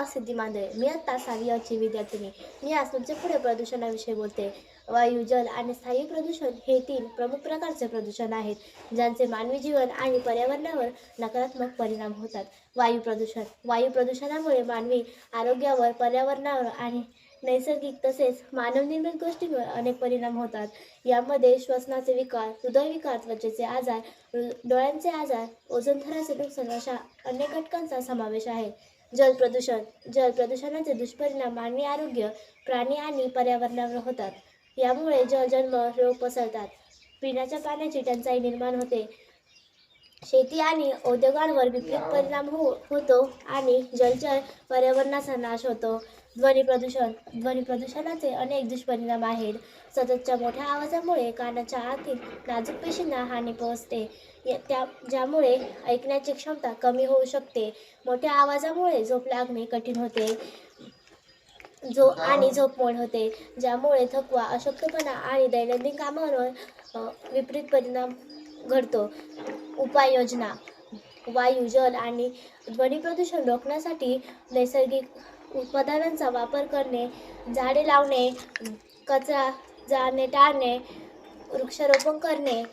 सिद्धी मांदळे. मी आता 6वी विद्यार्थिनी. मी आज तुमच्या पुढे प्रदूषणाविषयी बोलते. वायू, जल आणि स्थायी प्रदूषण हे 3 प्रमुख प्रकारचे प्रदूषण आहेत, ज्यांचे मानवी जीवन आणि पर्यावरणावर नकारात्मक परिणाम होतात. वायू प्रदूषण. वायू प्रदूषणामुळे मानवी आरोग्यावर, पर्यावरणावर आणि नैसर्गिक तसेच मानवनिर्मित गोष्टींवर अनेक परिणाम होतात. यामध्ये श्वसनाचे विकार, हृदयविकार, त्वचेचे आजार, डोळ्यांचे आजार, ओझोन थराचे नुकसान अशा अनेक घटकांचा समावेश आहे. जल प्रदूषण. जल प्रदूषणाचे दुष्परिणाम मानवी आरोग्य, प्राणी आणि पर्यावरणावर होतात. यामुळे जलजन्य रोग पसरतात. पिण्याच्या पाण्याची टंचाई निर्माण होते. शेती आणि उद्योगांवर विपरीत परिणाम होतो आणि जलचर पर्यावरणाचा नाश होतो. ध्वनी प्रदूषण. ध्वनी प्रदूषणाचे अनेक दुष्परिणाम आहेत. सततच्या मोठ्या आवाजामुळे कानाच्या आतील नाजूक पेशींना हानी पोहोचते, ज्यामुळे ऐकण्याची क्षमता कमी होऊ शकते. मोठ्या आवाजामुळे झोप लागणे कठीण होते आणि झोपमोड होते, ज्यामुळे थकवा, अशक्तपणा आणि दैनंदिन कामांवर विपरीत परिणाम घडतो. उपाययोजना. वायू, जल आणि ध्वनी प्रदूषण रोखण्यासाठी नैसर्गिक उत्पादनांचा वापर करणे, झाडे लावणे, कचरा जाळणे टाळणे, वृक्षारोपण करणे